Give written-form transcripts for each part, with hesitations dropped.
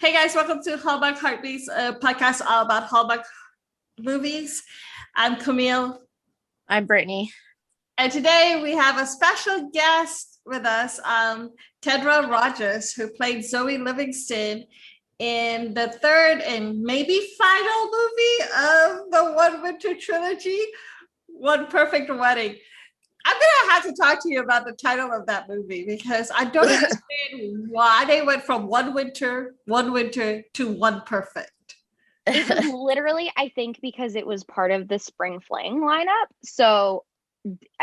Hey guys, welcome to Hallmark Heartbeats, a podcast all about Hallmark movies. I'm Camille. I'm Brittany. And today we have a special guest with us, Tedra Rogers, who played Zoey Livingston in the third and maybe final movie of the One Winter Trilogy, One Perfect Wedding. I'm going to have to talk to you about the title of that movie because I don't understand why they went from one winter to One Perfect. It was literally, I think, because it was part of the Spring Fling lineup. So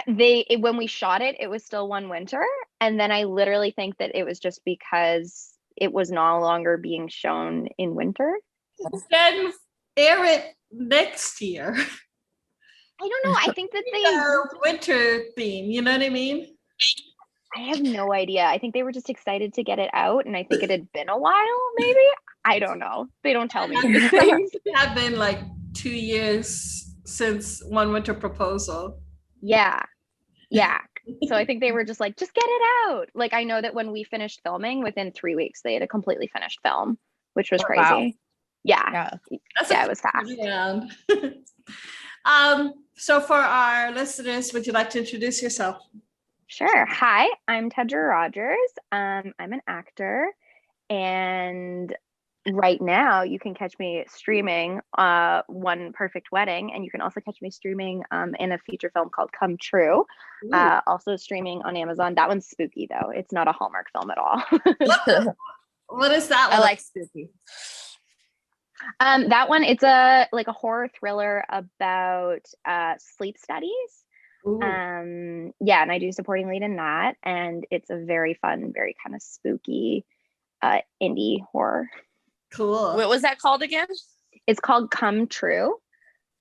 when we shot it, it was still One Winter. And then I literally think that it was just because it was no longer being shown in winter. Then air it next year. I don't know. I think that they winter theme, you know what I mean? I have no idea. I think they were just excited to get it out, and I think it had been a while, maybe. I don't know. They don't tell me these things. It had been like 2 years since One Winter Proposal. Yeah. So I think they were just like, just get it out. Like, I know that when we finished filming, within 3 weeks, they had a completely finished film, which was crazy. Wow. Yeah, it was fast. So for our listeners, would you like to introduce yourself? Sure. Hi, I'm Tedra Rogers. I'm an actor, and right now you can catch me streaming One Perfect Wedding, and you can also catch me streaming in a feature film called Come True, also streaming on Amazon. That one's spooky though. It's not a Hallmark film at all. What is that one? I like spooky. That one, it's a horror thriller about sleep studies. And I do supporting lead in that, and it's a very fun, very kind of spooky indie horror. Cool. What was that called again? It's called Come True.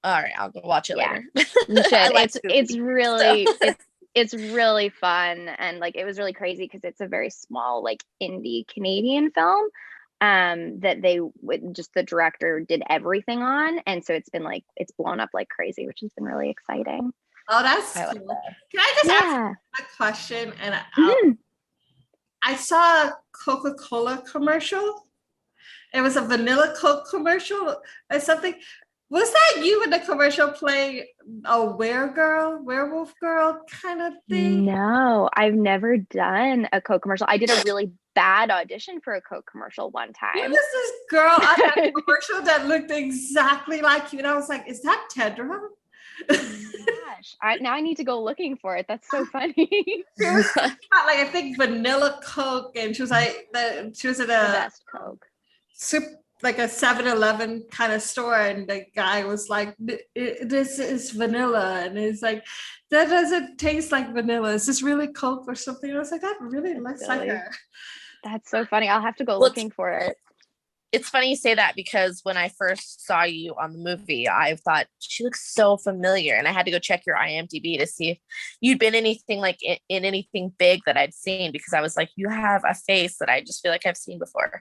All right, I'll go watch it later. You should. It's really it's really fun, and like it was really crazy because it's a very small like indie Canadian film that the director did everything on, and so it's blown up like crazy, which has been really exciting. Oh, that's cool. Can I just ask a question? And I saw a Coca-Cola commercial. It was a vanilla Coke commercial or something. Was that you in the commercial playing a werewolf girl kind of thing? No, I've never done a Coke commercial. I did a really bad audition for a Coke commercial one time. There was this girl on that commercial that looked exactly like you, and I was like, "Is that Tedra?" Gosh, now I need to go looking for it. That's so funny. Like I think vanilla Coke, and she was like, she was at a best Coke, like a 7-Eleven kind of store, and the guy was like, "This is vanilla," and he's like, "That doesn't taste like vanilla. Is this really Coke or something?" And I was like, "That really looks like her." That's so funny. I'll have to go looking for it. It's funny you say that because when I first saw you on the movie, I thought she looks so familiar, and I had to go check your IMDb to see if you'd been anything like in anything big that I'd seen, because I was like, you have a face that I just feel like I've seen before.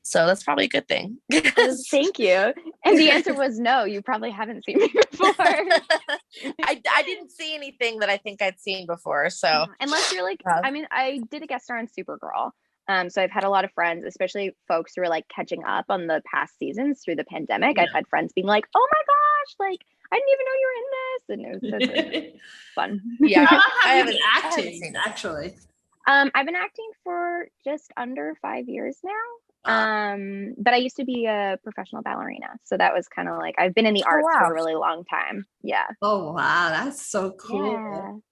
So that's probably a good thing. Thank you. And the answer was no, you probably haven't seen me before. I didn't see anything that I think I'd seen before. So unless you're like, I mean, I did a guest star on Supergirl. So I've had a lot of friends, especially folks who are like catching up on the past seasons through the pandemic. Yeah. I've had friends being like, "Oh my gosh, like I didn't even know you were in this," and it was really fun. Yeah, I haven't acting actually. I've been acting for just under 5 years now. But I used to be a professional ballerina, so that was kind of like I've been in the arts for a really long time. Yeah. Oh wow, that's so cool.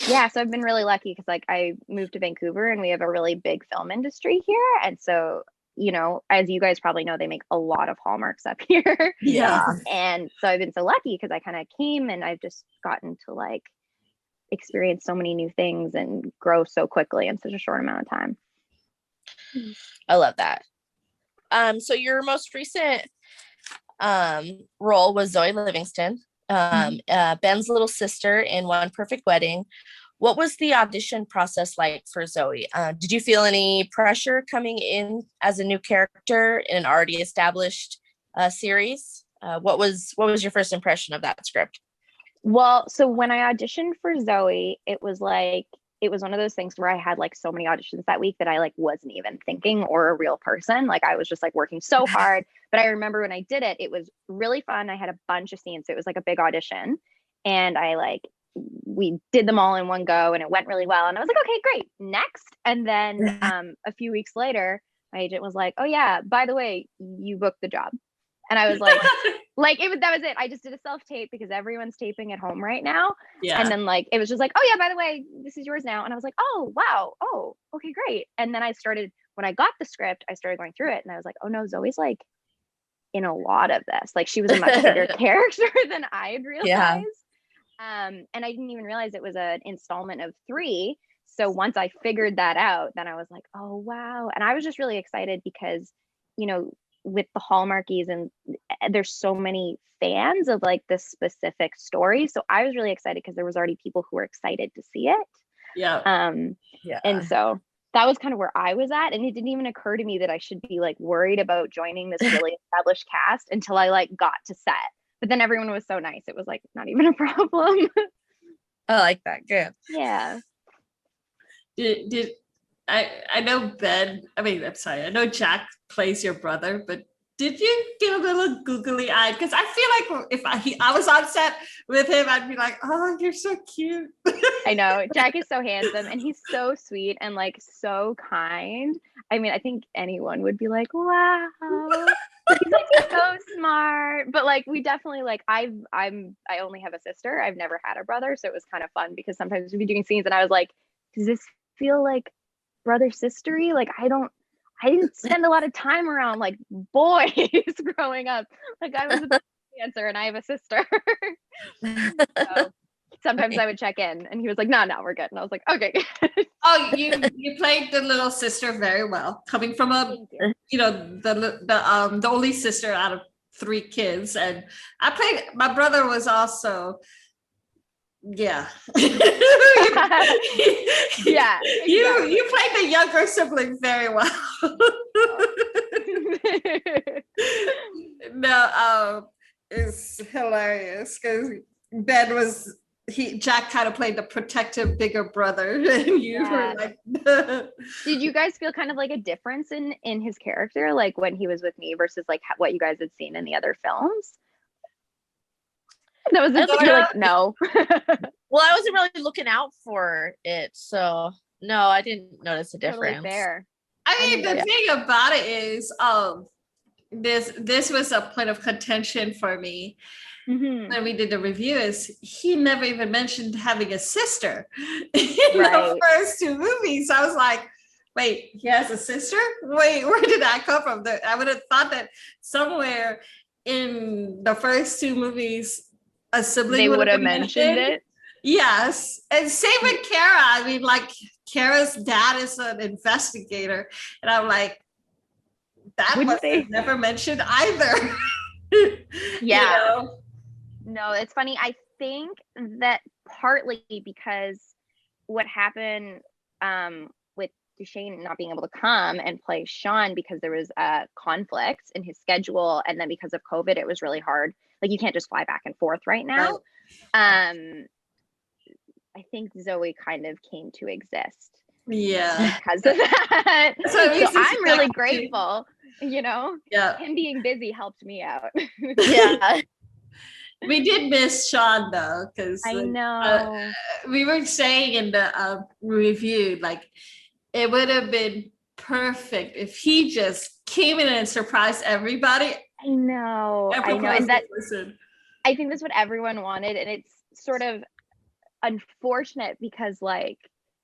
Yeah, so I've been really lucky because like I moved to Vancouver and we have a really big film industry here, and so you know, as you guys probably know, they make a lot of Hallmarks up here. Yeah. And so I've been so lucky because I kind of came and I've just gotten to like experience so many new things and grow so quickly in such a short amount of time. I love that. So your most recent role was Zoey Livingston, Ben's little sister in One Perfect Wedding. What was the audition process like for Zoey? Did you feel any pressure coming in as a new character in an already established series? What was your first impression of that script? Well, so when I auditioned for Zoey, it was like it was one of those things where I had like so many auditions that week that I like wasn't even thinking or a real person. Like I was just like working so hard. But I remember when I did it, it was really fun. I had a bunch of scenes. So it was like a big audition. And we did them all in one go and it went really well. And I was like, okay, great. Next. And then a few weeks later, my agent was like, oh yeah, by the way, you booked the job. And I was like, that was it. I just did a self-tape because everyone's taping at home right now. Yeah. And then like, it was just like, oh yeah, by the way, this is yours now. And I was like, oh, wow. Oh, okay, great. And then when I got the script, I started going through it and I was like, oh no, Zoe's like in a lot of this. Like she was a much bigger character than I had realized. Yeah. And I didn't even realize it was an installment of 3. So once I figured that out, then I was like, oh wow. And I was just really excited because, you know, with the Hallmarkies and there's so many fans of like this specific story. So I was really excited because there was already people who were excited to see it. Yeah. And so that was kind of where I was at. And it didn't even occur to me that I should be like worried about joining this really established cast until I like got to set. But then everyone was so nice. It was like not even a problem. I like that. Good. Yeah. Did I know Ben, I'm sorry, I know Jack plays your brother, but did you get a little googly eyed? Because I feel like if I was on set with him, I'd be like, oh, you're so cute. I know. Jack is so handsome and he's so sweet and like so kind. I mean, I think anyone would be like, wow. He's like so smart. But like we definitely like I only have a sister. I've never had a brother. So it was kind of fun because sometimes we'd be doing scenes and I was like, does this feel like brother sistery? Like I didn't spend a lot of time around like boys growing up. Like I was a dancer and I have a sister. So sometimes I would check in and he was like, no, we're good. And I was like, okay. Oh, you played the little sister very well, coming from the only sister out of 3 kids. And my brother was also, yeah. Yeah. Exactly. You played the younger sibling very well. No, it's hilarious because Ben Jack kind of played the protective bigger brother and you were like Did you guys feel kind of like a difference in his character like when he was with me versus like what you guys had seen in the other films? That was like no. Well, I wasn't really looking out for it, so no, I didn't notice a difference. Totally fair. I mean, the thing about it is, this was a point of contention for me when we did the review. Is he never even mentioned having a sister in the first 2 movies? I was like, wait, he has a sister? Wait, where did that come from? I would have thought that somewhere in the first 2 movies, a sibling would have mentioned it. Yes. And same with Kara. I mean, like Kara's dad is an investigator. And I'm like, that was never mentioned either. Yeah. You know? No, it's funny. I think that partly because what happened with Duchesne not being able to come and play Sean because there was a conflict in his schedule. And then because of COVID, it was really hard. Like you can't just fly back and forth right now. I think Zoe kind of came to exist. Yeah. Because of that. So I'm really grateful, you know? Yeah. Him being busy helped me out. Yeah. We did miss Sean though, because I know we were saying in the review, like it would have been perfect if he just came in and surprised everybody. I know. And that, I think that's what everyone wanted. And it's sort of unfortunate because like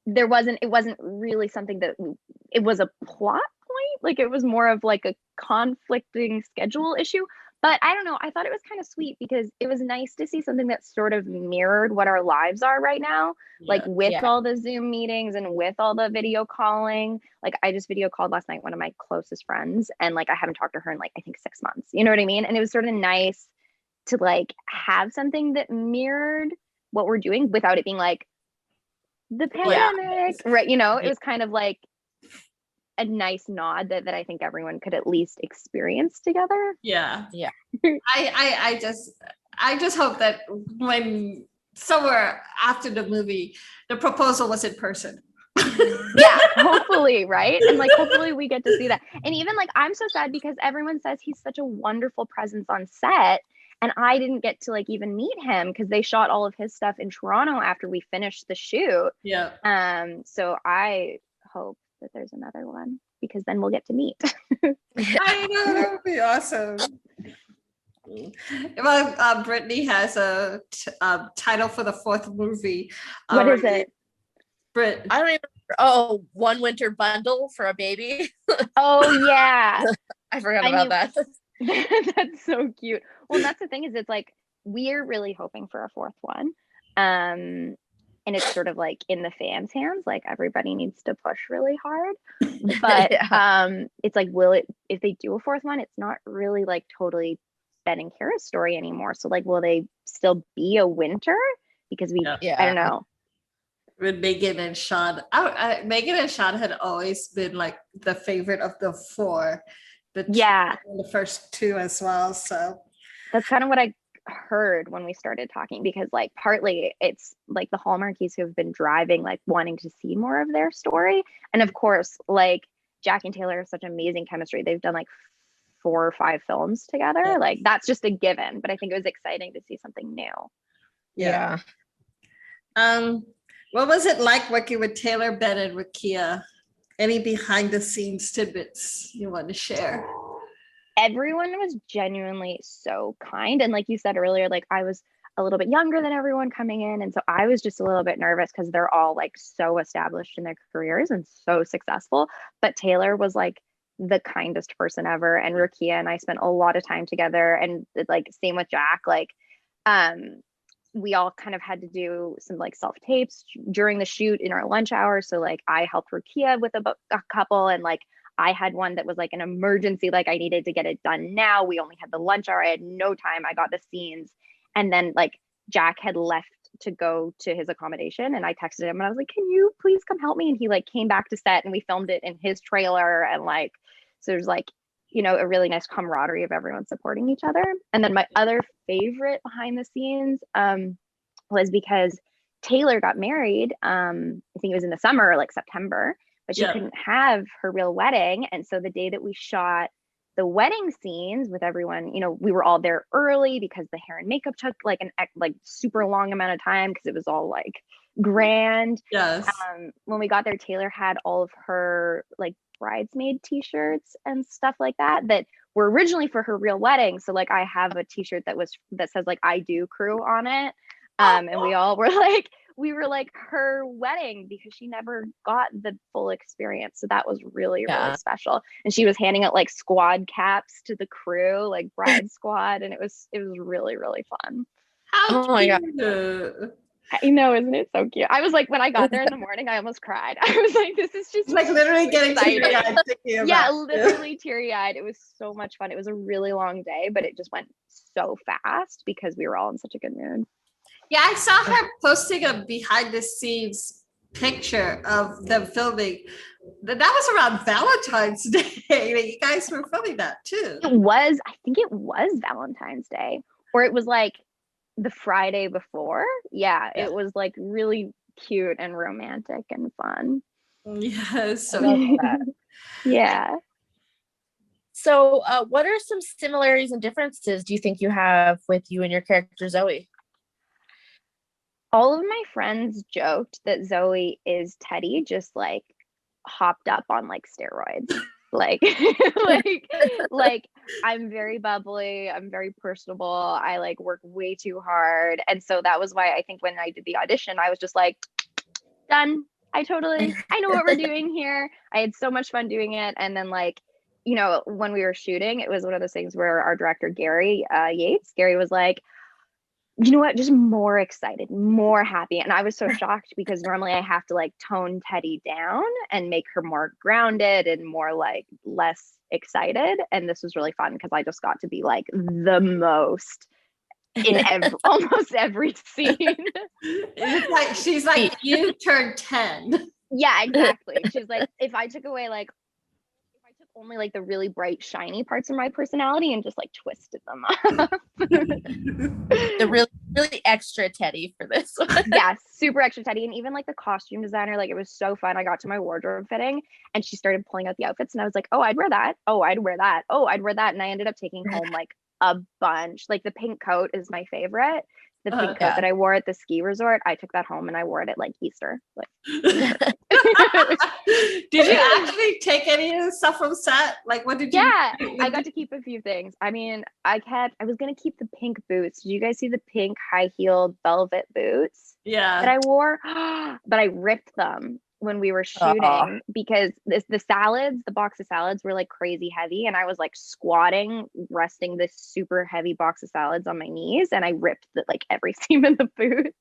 it wasn't really something that it was a plot point. Like it was more of like a conflicting schedule issue. But I don't know. I thought it was kind of sweet because it was nice to see something that sort of mirrored what our lives are right now. Like with all the Zoom meetings and with all the video calling. Like I just video called last night one of my closest friends and like I haven't talked to her in like I think 6 months. You know what I mean? And it was sort of nice to like have something that mirrored what we're doing without it being like the pandemic. Right. You know, it was kind of like a nice nod that I think everyone could at least experience together. Yeah. Yeah. I just hope that when somewhere after the movie, the proposal was in person. Yeah, hopefully, right? And like hopefully we get to see that. And even like I'm so sad because everyone says he's such a wonderful presence on set, and I didn't get to like even meet him because they shot all of his stuff in Toronto after we finished the shoot. Yeah. So I hope that there's another one because then we'll get to meet. I know, that would be awesome. Well, Brittany has a title for the fourth movie. What is it? Brit. I don't even. Oh, One Winter Bundle for a Baby. Oh yeah. I forgot about that. That's so cute. Well, that's the thing is it's like we're really hoping for a fourth one. And it's sort of like in the fans' hands, like everybody needs to push really hard. But it's like, will it, if they do a fourth one, it's not really like totally Ben and Kara's story anymore. So like, will they still be a winter? Because I don't know. With Megan and Sean, Megan and Sean had always been like the favorite of the four. The first two as well. So that's kind of what I heard when we started talking, because like partly it's like the Hallmarkies who have been driving like wanting to see more of their story, and of course like Jack and Taylor have such amazing chemistry. They've done like 4 or 5 films together. Like that's just a given, but I think it was exciting to see something new. Yeah. What was it like working with Taylor, Ben, and Rakia? Any behind the scenes tidbits you want to share? Everyone was genuinely so kind. And like you said earlier, like I was a little bit younger than everyone coming in. And so I was just a little bit nervous because they're all like so established in their careers and so successful. But Taylor was like the kindest person ever. And Rakia and I spent a lot of time together. And like same with Jack, like we all kind of had to do some like self tapes during the shoot in our lunch hour. So like I helped Rakia with a couple, and like I had one that was like an emergency, like I needed to get it done now. We only had the lunch hour. I had no time. I got the scenes. And then like Jack had left to go to his accommodation, and I texted him and I was like, can you please come help me? And he like came back to set and we filmed it in his trailer. And like, so there's like, you know, a really nice camaraderie of everyone supporting each other. And then my other favorite behind the scenes was because Taylor got married. I think it was in the summer, like September, but she couldn't have her real wedding. And so the day that we shot the wedding scenes with everyone, you know, we were all there early because the hair and makeup took like like super long amount of time because it was all like grand. Yes. When we got there, Taylor had all of her like bridesmaid t-shirts and stuff like that were originally for her real wedding. So like I have a t-shirt that says like I do crew on it. And we all were like, we were like her wedding because she never got the full experience. So that was really, really special. And she was handing out like squad caps to the crew, like bride squad. And it was really, really fun. How my God. I know, isn't it so cute? I was like, when I got there in the morning, I almost cried. I was like, this is just like literally getting teary-eyed thinking about yeah, literally teary-eyed. It was so much fun. It was a really long day, but it just went so fast because we were all in such a good mood. Yeah, I saw her posting a behind the scenes picture of them filming. That was around Valentine's Day. You guys were filming that too. I think it was Valentine's Day, or it was like the Friday before. Yeah, it was like really cute and romantic and fun. Yes. Yeah. So what are some similarities and differences do you think you have with you and your character Zoey? All of my friends joked that Zoey is Teddy, just like hopped up on like steroids. like I'm very bubbly, I'm very personable, I like work way too hard. And so that was why I think when I did the audition, I was just like, done. I know what we're doing here. I had so much fun doing it. And then like, you know, when we were shooting, it was one of those things where our director, Gary was like, you know what, just more excited, more happy. And I was so shocked because normally I have to like tone Teddy down and make her more grounded and more like less excited. And this was really fun because I just got to be like the most in almost every scene. It's like she's like, you turned 10. Yeah, exactly. She's like, if I took only like the really bright, shiny parts of my personality and just like twisted them up. The really really extra Teddy for this one. Yeah, super extra Teddy. And even like the costume designer, like it was so fun. I got to my wardrobe fitting and she started pulling out the outfits and I was like, oh, I'd wear that. Oh, I'd wear that. Oh, I'd wear that. And I ended up taking home like a bunch. Like the pink coat is my favorite. The pink coat that I wore at the ski resort, I took that home and I wore it at like Easter. Like, did you actually take any of the stuff from set? Like, what did you? Yeah, I got to keep a few things. I mean, I was gonna keep the pink boots. Did you guys see the pink high-heeled velvet boots? Yeah. That I wore? But I ripped them when we were shooting because the box of salads were like crazy heavy, and I was like squatting, resting this super heavy box of salads on my knees, and I ripped like every seam in the boots.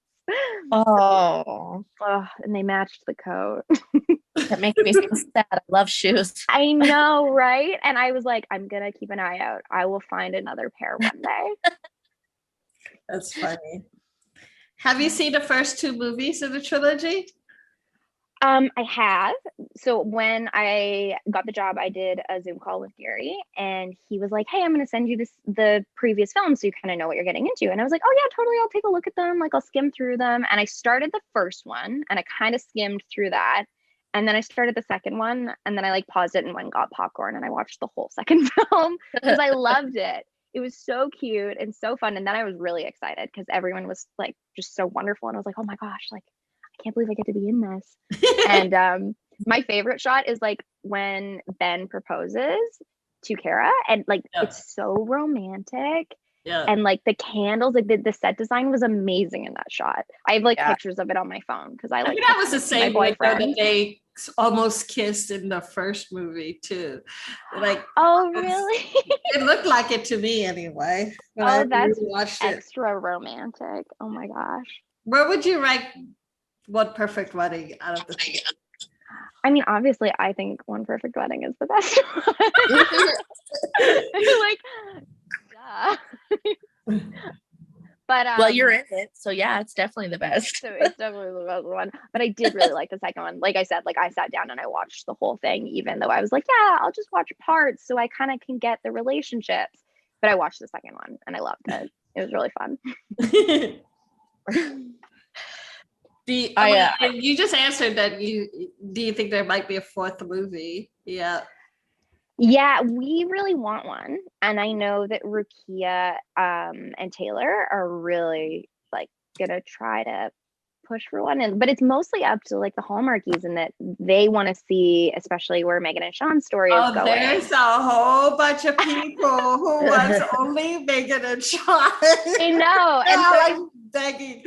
Oh, and they matched the coat. That makes me so sad. I love shoes. I know, right? And I was like, I'm gonna keep an eye out. I will find another pair one day. That's funny. Have you seen the first 2 movies of the trilogy? I have. So when I got the job, I did a Zoom call with Gary and he was like, hey, I'm going to send you the previous films so you kind of know what you're getting into. And I was like, oh yeah, totally. I'll take a look at them. Like I'll skim through them. And I started the first one and I kind of skimmed through that. And then I started the second one and then I like paused it and went and got popcorn and I watched the whole second film because I loved it. It was so cute and so fun. And then I was really excited because everyone was like just so wonderful. And I was like, oh my gosh, like I can't believe I get to be in this. And my favorite shot is like when Ben proposes to Kara and like it's so romantic. Yeah. And like the candles, like the set design was amazing in that shot. I have like pictures of it on my phone because I like that was the same way that they almost kissed in the first movie too. Like, oh really? It looked like it to me anyway. Oh, that's extra romantic. Oh my gosh. Where would you rank One Perfect Wedding out of the 2? I mean, obviously, I think One Perfect Wedding is the best one. Like, duh. But well, you're in it, so yeah, it's definitely the best. So it's definitely the best one. But I did really like the second one. Like I said, like I sat down and I watched the whole thing, even though I was like, yeah, I'll just watch parts so I kind of can get the relationships. But I watched the second one and I loved it. It was really fun. You just answered that do you think there might be a 4th movie? Yeah, we really want one. And I know that Rukia and Taylor are really like gonna try to push for one. But it's mostly up to like the Hallmarkies and that they want to see, especially where Megan and Sean's story is going. There's a whole bunch of people who wants only Megan and Sean. I know. And so, like begging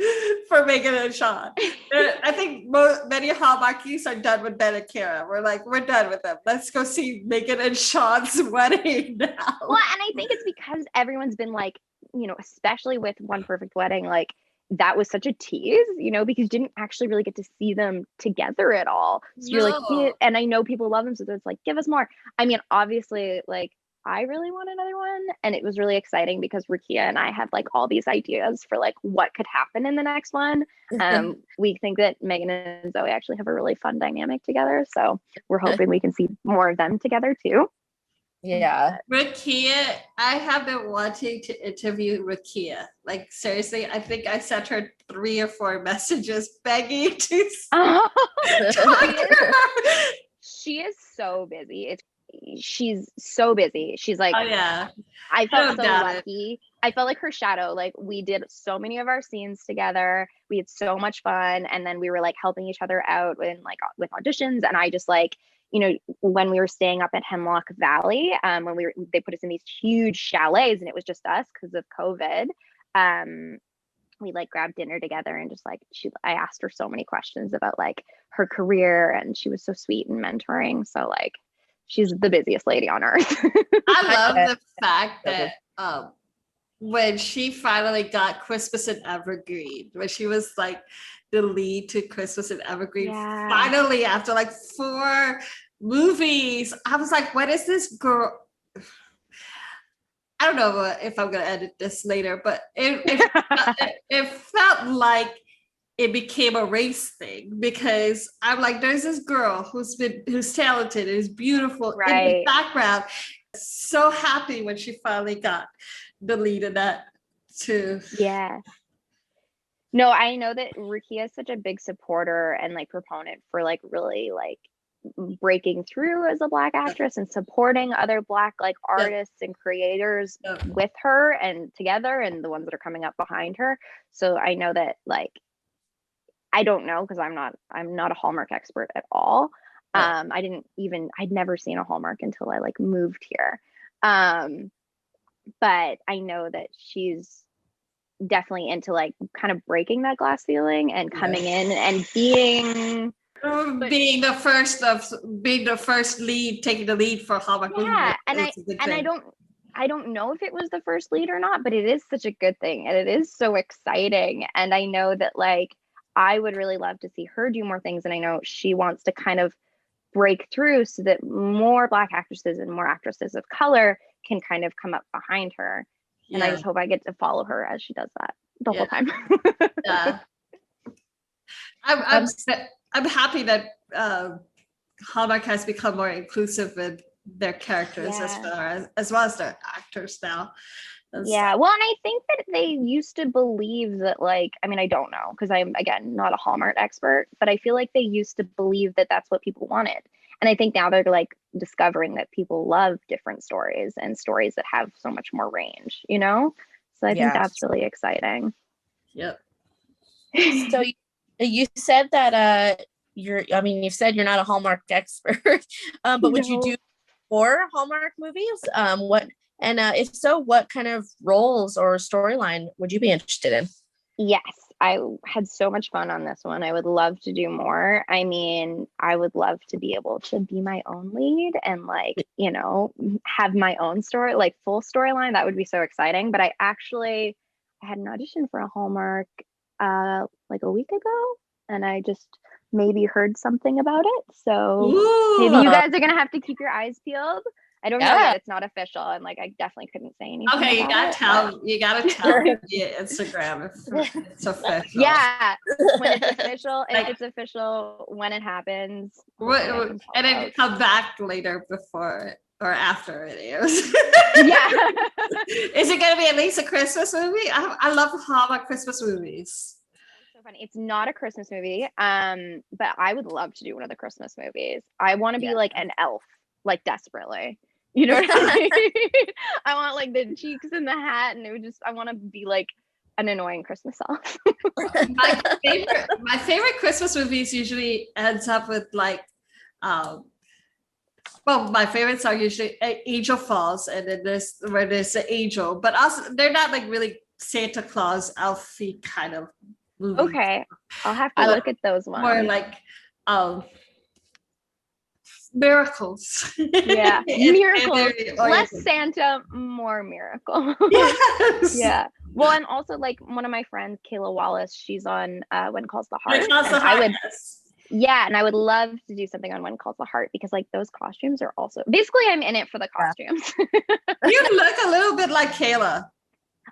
for Megan and Sean. I think many Hallmarkies are done with Ben and Kara. We're done with them. Let's go see Megan and Sean's wedding now. Well, and I think it's because everyone's been like, you know, especially with One Perfect Wedding, like that was such a tease, you know, because you didn't actually really get to see them together at all. So you're like, yeah, and I know people love them, so it's like, give us more. I mean, obviously, like I really want another one, and it was really exciting because Rukia and I had like all these ideas for like what could happen in the next one. We think that Megan and Zoe actually have a really fun dynamic together, so we're hoping we can see more of them together too. Yeah. Rukia, I have been wanting to interview Rukia. Like seriously, I think I sent her 3 or 4 messages begging to talk to her. She is so busy. She's so busy. She's like, oh yeah. I felt so lucky. I felt like her shadow. Like we did so many of our scenes together. We had so much fun, and then we were like helping each other out with with auditions. And I just like, you know, when we were staying up at Hemlock Valley, when they put us in these huge chalets, and it was just us because of COVID. We like grabbed dinner together and just like I asked her so many questions about like her career, and she was so sweet and mentoring. So like, she's the busiest lady on earth. I love the fact that when she finally got Christmas in Evergreen, when she was like the lead to Christmas in Evergreen, finally after like 4 movies, I was like, what is this girl? I don't know if I'm going to edit this later, but it felt like it became a race thing, because I'm like, there's this girl who's talented, is beautiful in the background. So happy when she finally got the lead of that too. Yeah. No, I know that Rukia is such a big supporter and like proponent for like really like breaking through as a Black actress and supporting other Black like artists and creators with her and together, and the ones that are coming up behind her. So I know that like, I don't know because I'm not a Hallmark expert at all. I'd never seen a Hallmark until I like moved here. But I know that she's definitely into like kind of breaking that glass ceiling and coming in and being the first lead, taking the lead for Hallmark. Yeah, and I don't know if it was the first lead or not, but it is such a good thing and it is so exciting. And I know that like I would really love to see her do more things, and I know she wants to kind of break through so that more Black actresses and more actresses of color can kind of come up behind her. And I just hope I get to follow her as she does that the whole time. I'm happy that Hallmark has become more inclusive with their characters as well as their actors now. Yeah, well, and I think that they used to believe that, like, I mean, I don't know because I'm, again, not a Hallmark expert, but I feel like they used to believe that that's what people wanted. And I think now they're like discovering that people love different stories and stories that have so much more range, you know? So I think that's really exciting. Yep. So you said that you've said you're not a Hallmark expert, but would you do more Hallmark movies? If so, what kind of roles or storyline would you be interested in? Yes, I had so much fun on this one. I would love to do more. I mean, I would love to be able to be my own lead and like, you know, have my own story, like full storyline. That would be so exciting. But I had an audition for a Hallmark like a week ago, and I just maybe heard something about it. So maybe you guys are gonna have to keep your eyes peeled. I don't know yet. It's not official, and like I definitely couldn't say anything. Okay, you gotta tell via Instagram if it's official. Yeah, when it's official, if it's official, when it happens, and then come back later before or after it is. Yeah. Is it gonna be at least a Christmas movie? I love Hallmark Christmas movies. So funny. It's not a Christmas movie, but I would love to do one of the Christmas movies. I want to be like an elf, like desperately. You know what I mean? I want like the cheeks and the hat, and I want to be like an annoying Christmas elf. my favorite Christmas movies usually ends up with like, my favorites are usually Angel Falls, and then there's the angel, but also they're not like really Santa Claus elfy kind of movies. Okay, I'll have to look at those ones. More like miracles. Yeah, miracles. Less Santa, more miracle. Yes. Yeah. Well, and also like one of my friends, Kayla Wallace, she's on When Calls the Heart. And I would love to do something on When Calls the Heart because like those costumes are also basically I'm in it for the costumes. You look a little bit like Kayla.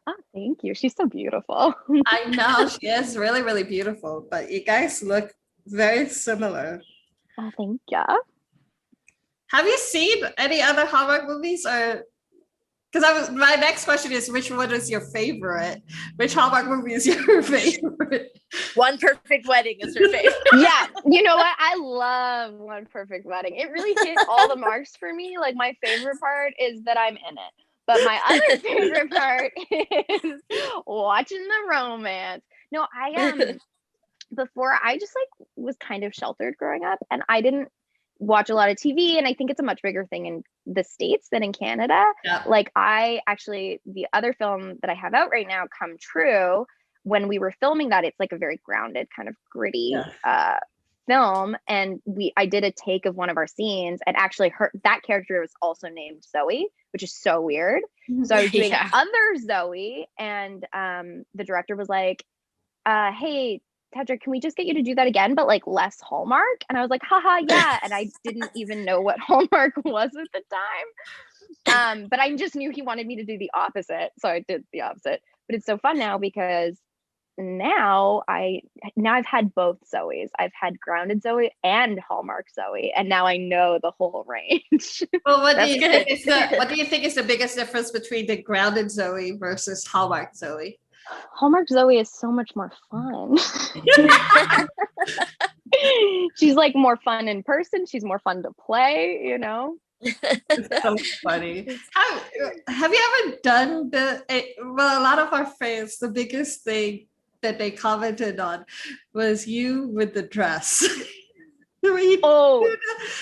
Oh, thank you. She's so beautiful. I know she is really, really beautiful, but you guys look very similar. Oh, thank you. Have you seen any other Hallmark movies, or because my next question is which one is your favorite? Which Hallmark movie is your favorite? One Perfect Wedding is her favorite. Yeah, you know what? I love One Perfect Wedding. It really hit all the marks for me. Like my favorite part is that I'm in it. But my other favorite part is watching the romance. No, before I just like was kind of sheltered growing up, and I didn't watch a lot of TV, and I think it's a much bigger thing in the States than in Canada. Yeah. Like the other film that I have out right now, Come True, when we were filming that, it's like a very grounded kind of gritty film, and I did a take of one of our scenes, and actually that character was also named Zoey, which is so weird. So I was doing other Zoey, and the director was like, hey Tedra, can we just get you to do that again, but like less Hallmark? And I was like, haha, yeah. And I didn't even know what Hallmark was at the time. But I just knew he wanted me to do the opposite. So I did the opposite. But it's so fun now because now I've had both Zoe's. I've had grounded Zoey and Hallmark Zoey. And now I know the whole range. Well, what do you think is the biggest difference between the grounded Zoey versus Hallmark Zoey? Hallmark Zoe is so much more fun. She's like more fun in person. She's more fun to play, you know? It's so funny. Have you ever done well, a lot of our fans, the biggest thing that they commented on was you with the dress. Oh,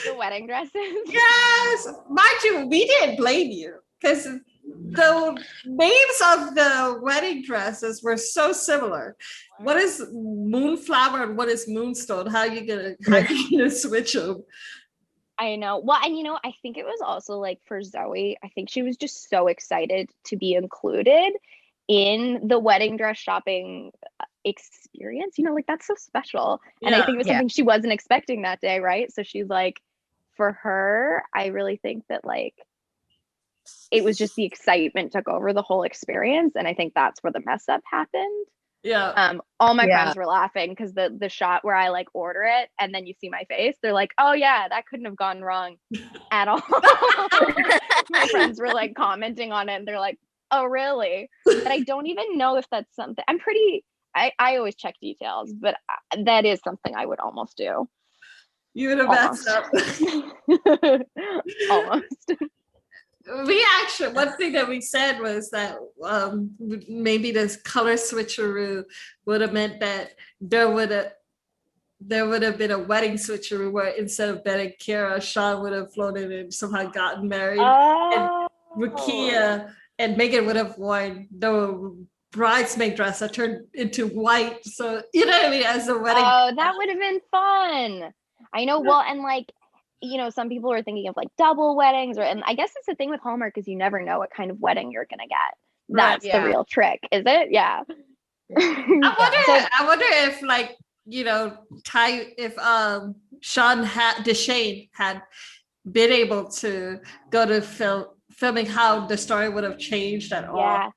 the wedding dresses? Yes. Mind you, we didn't blame you because the names of the wedding dresses were so similar. What is Moonflower and what is Moonstone? How are you gonna switch them? I know. Well, and I think it was also like for Zoe, I think she was just so excited to be included in the wedding dress shopping experience. Like that's so special. And I think it was something she wasn't expecting that day, right? So she's like, for her, I really think that like it was just the excitement took over the whole experience. And I think that's where the mess up happened. Yeah. All my friends were laughing because the shot where I like order it and then you see my face, they're like, oh yeah, that couldn't have gone wrong at all. My friends were like commenting on it and they're like, oh really? But I don't even know if that's something I always check details, but that is something I would almost do. You would have messed up. Almost. We actually, one thing that we said was that maybe this color switcheroo would have meant that there would have been a wedding switcheroo where instead of Ben and Kara, Sean would have floated and somehow gotten married. Oh. And Rukia and Megan would have worn the bridesmaid dress that turned into white. So, you know what I mean? As a wedding. Oh, that would have been fun. I know. Well, and like, some people are thinking of like double weddings, and I guess it's the thing with Hallmark is you never know what kind of wedding you're gonna get. That's the real trick, is it? Yeah. I wonder if like, if Deshane had been able to go to filming, how the story would have changed at all. Yeah.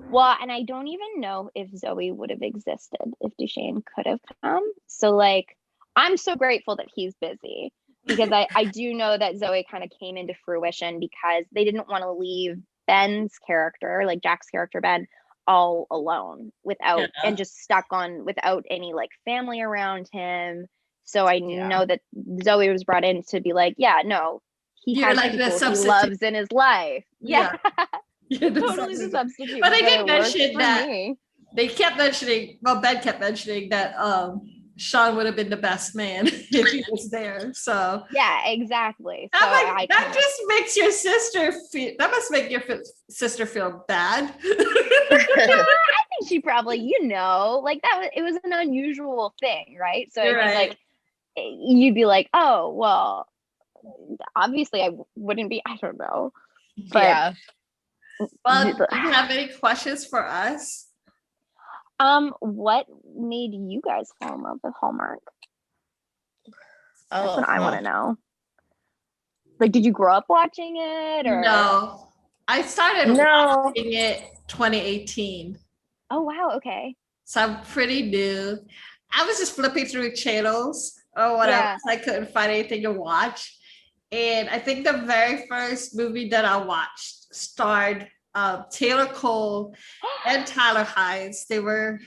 Well, and I don't even know if Zoe would have existed if Deshane could have come. So like, I'm so grateful that he's busy. Because I do know that Zoe kind of came into fruition because they didn't want to leave Ben's character, like Jack's character, Ben, all alone and just stuck on without any like family around him. So I know that Zoe was brought in to be like, he has like people he loves in his life. Yeah. Totally the substitute. But they did mention that they kept mentioning, Ben kept mentioning that Sean would have been the best man if he was there. So yeah, exactly. So that just makes your sister feel. That must make your sister feel bad. I think she probably, like it was an unusual thing, right? So I think like you'd be like, oh well, obviously I wouldn't be. I don't know. But Well, do you have any questions for us? What made you guys fall in love with Hallmark? That's what I want to know. Like, did you grow up watching it or? No, I started watching it 2018. Oh wow, okay. So I'm pretty new. I was just flipping through channels or whatever. Yeah. I couldn't find anything to watch, and I think the very first movie that I watched starred Taylor Cole and Tyler Hines. They were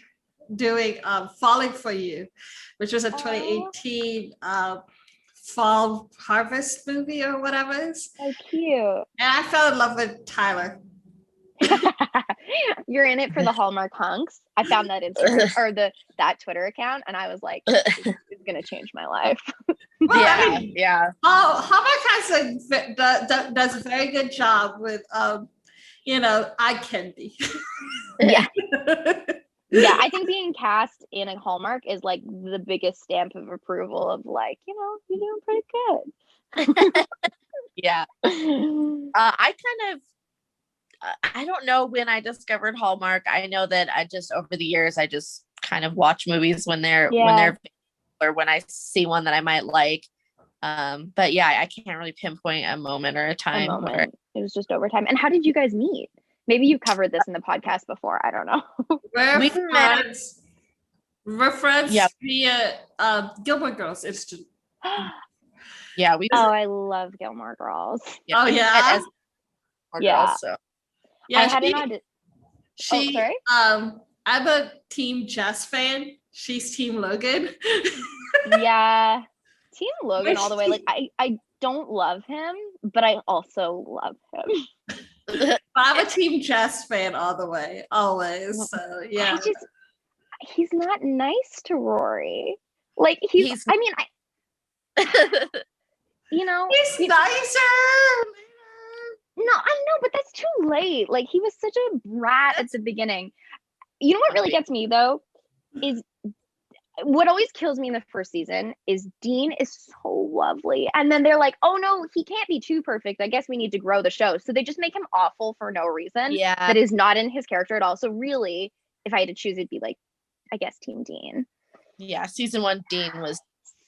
doing Falling for You, which was a 2018 fall harvest movie or whatever. So cute. And I fell in love with Tyler. You're in it for the Hallmark hunks. I found that Instagram or that Twitter account, and I was like, it's gonna change my life. Well, Hallmark does a very good job with eye candy. Yeah. Yeah, I think being cast in a Hallmark is like the biggest stamp of approval of like, you're doing pretty good. Yeah. I don't know when I discovered Hallmark. I know that over the years, I just kind of watch movies when they're or when I see one that I might like. But yeah, I can't really pinpoint a moment or a time. It was just over time. And how did you guys meet? Maybe you've covered this in the podcast before. I don't know. We're friends via Gilmore Girls. It's just yeah. I love Gilmore Girls. Yeah. Oh yeah. Yeah. Girls, so. Yeah. I had an audition. She I'm a Team Jess fan. She's Team Logan. Yeah. Team Logan all the way. Like I don't love him, but I also love him. I'm a Team Jess fan all the way, always. So yeah. He's not nice to Rory. Like he's I mean, he's nicer. No, I know, but that's too late. Like he was such a brat at the beginning. You know what really gets me though is what always kills me in the first season is Dean is so lovely. And then they're like, oh no, he can't be too perfect. I guess we need to grow the show. So they just make him awful for no reason. Yeah. That is not in his character at all. So really, if I had to choose, it'd be like, I guess Team Dean. Yeah, season 1 Dean was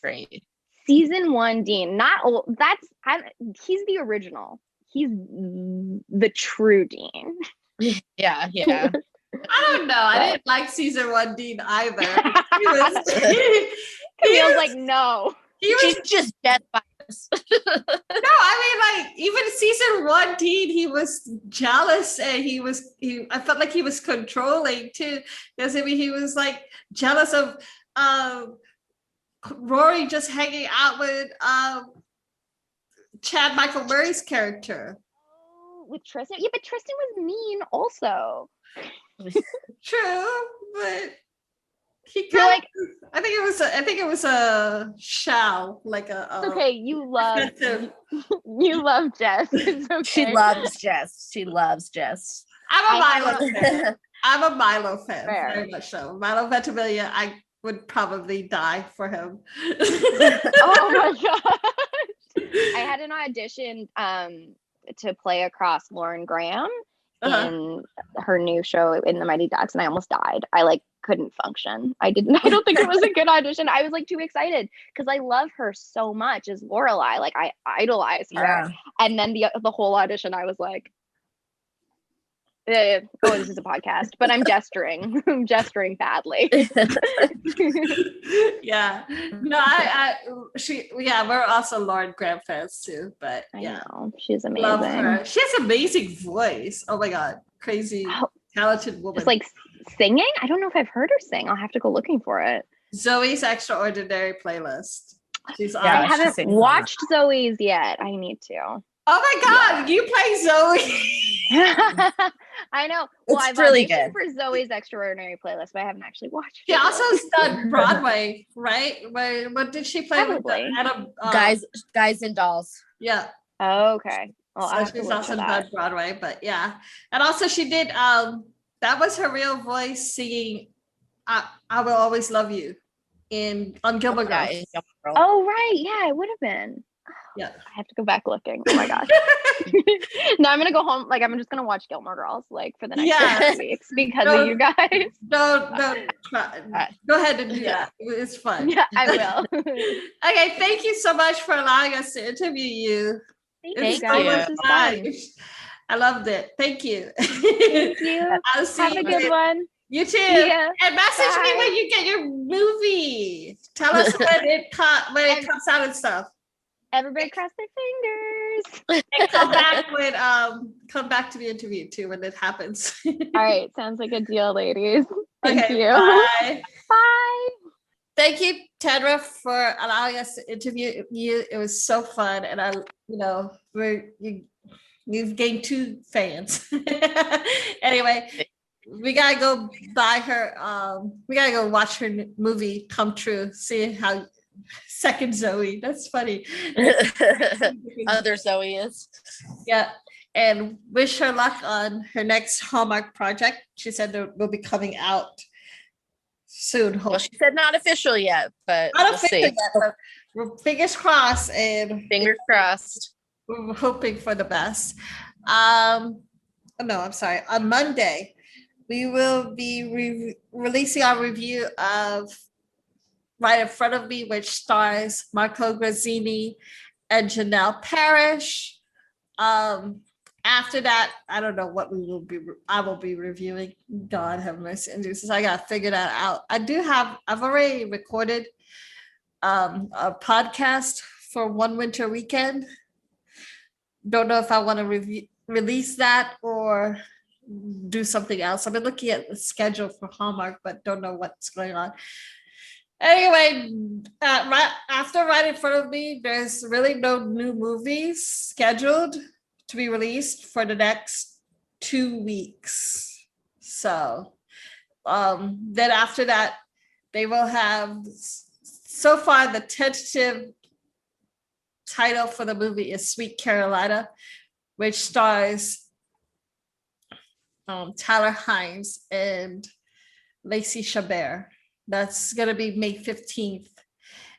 great. Season 1 Dean, not old. He's the original. He's the true Dean. Yeah. I don't know. I didn't like season 1 Dean either. Camille's like, no. She's just dead bias. No, I mean, like, even season 1 Dean, he was jealous and I felt like he was controlling too. Because I mean, he was like jealous of Rory just hanging out with Chad Michael Murray's character. Oh, with Tristan? Yeah, but Tristan was mean also. True, but he like, I think it was a shell, like a okay, you love Jess. It's okay. She loves Jess. I'm a Milo fan. I'm a Milo fan. Fair. Very much so. Milo Ventimiglia, I would probably die for him. Oh my gosh. I had an audition to play across Lauren Graham in her new show in the Mighty Ducks, and I almost died. I like couldn't function. I don't think it was a good audition. I was like too excited because I love her so much as Lorelai. Like I idolize her. Yeah. And then the whole audition, I was like, oh, this is a podcast, but I'm gesturing. I'm gesturing badly. Yeah. No, we're also Lauren Graham fans too, but yeah. I know. She's amazing. Love her. She has amazing voice. Oh my God. Crazy, talented woman. Just like singing? I don't know if I've heard her sing. I'll have to go looking for it. Zoey's Extraordinary Playlist. She's awesome. I haven't watched Zoey's yet. I need to. Oh my God, you play Zoey. I know. Well, I've really auditioned good for Zoey's Extraordinary Playlist, but I haven't actually watched She it. also done Broadway, right? What did she play Probably. with Adam? Guys and Dolls. Yeah. Oh, okay. Well, So she's also done Broadway, but yeah. And also she did, that was her real voice singing I Will Always Love You on Gilmore Girls. Oh, right. Yeah, it would have been. Yeah. I have to go back looking. Oh my gosh. Now I'm gonna go home. Like I'm just gonna watch Gilmore Girls like for the next 2 weeks because of you guys. No, go ahead and do that. It's fun. Yeah, I will. Okay, thank you so much for allowing us to interview you. Thank you guys. This is fun. I loved it. Thank you. Thank you. I'll see Have you a good one. You too. Yeah. And message Bye. me when you get your movie. Tell us when it comes out and stuff. Everybody cross their fingers. And come back to the interview too when it happens. All right, sounds like a deal, ladies. Thank you. Bye. Bye. Thank you, Tedra, for allowing us to interview you. It was so fun, and you've gained 2 fans. Anyway, we gotta go buy her. We gotta go watch her movie come true. See how second Zoey. That's funny. Other Zoey is. Yeah, and wish her luck on her next Hallmark project. She said it will be coming out soon. Well, she said not official yet, but Not we'll official see. yet, but we're fingers crossed, and Fingers crossed. we're hoping for the best. No, I'm sorry. On Monday, we will be releasing our review of Right in Front of Me, which stars Marco Grazzini and Janelle Parrish. After that, I don't know what I will be reviewing. God have mercy. And Jesus, I gotta figure that out. I've already recorded a podcast for One Winter Weekend. Don't know if I want to release that or do something else. I've been looking at the schedule for Hallmark, but don't know what's going on. Anyway, right after right in front of me, there's really no new movies scheduled to be released for the next 2 weeks. So then after that, they will have, so far the tentative title for the movie is Sweet Carolina, which stars Tyler Hynes and Lacey Chabert. That's going to be May 15th.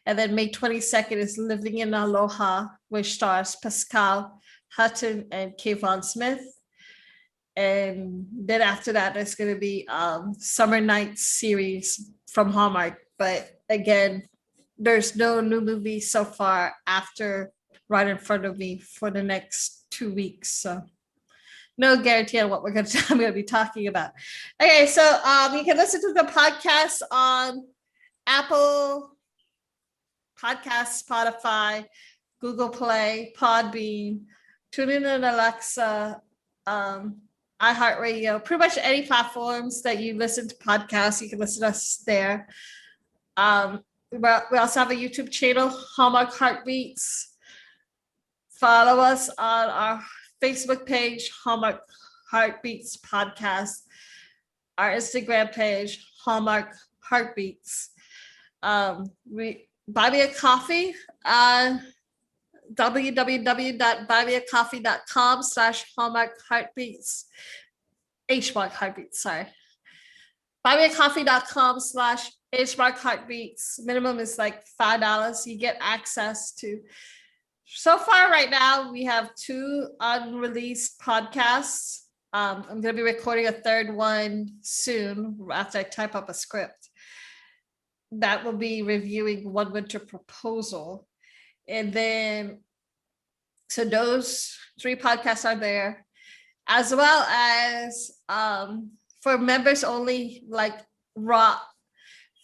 And then May 22nd is Living in Aloha, which stars Pascal Hutton and Kayvon Smith. And then after that, there's going to be Summer Nights series from Hallmark. But again, there's no new movie so far after right in front of me for the next 2 weeks. So no guarantee on what I'm going to be talking about. Okay, so you can listen to the podcast on Apple Podcasts, Spotify, Google Play, Podbean, Tune-in+Alexa, iHeartRadio, pretty much any platforms that you listen to podcasts, you can listen to us there. We also have a YouTube channel, Hallmark Heartbeats. Follow us on our Facebook page, Hallmark Heartbeats Podcast, our Instagram page, Hallmark Heartbeats. We buy me a coffee, www.buymeacoffee.com/Hallmark Heartbeats, Hmark Heartbeats, sorry. Buymeacoffee.com/Hmark Heartbeats. Minimum is like $5. You get access to, so far right now, we have 2 unreleased podcasts. I'm going to be recording a third one soon after I type up a script. That will be reviewing One Winter Proposal. And then, so those 3 podcasts are there, as well as for members only, like raw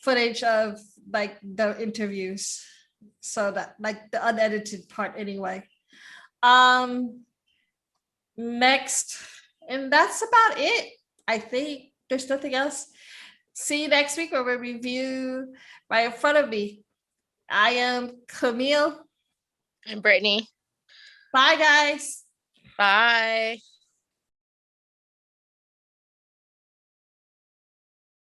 footage of like the interviews. So that like the unedited part anyway. Next, and that's about it. I think there's nothing else. See you next week where we review right in front of me. I am Camille. And Brittany. Bye, guys. Bye.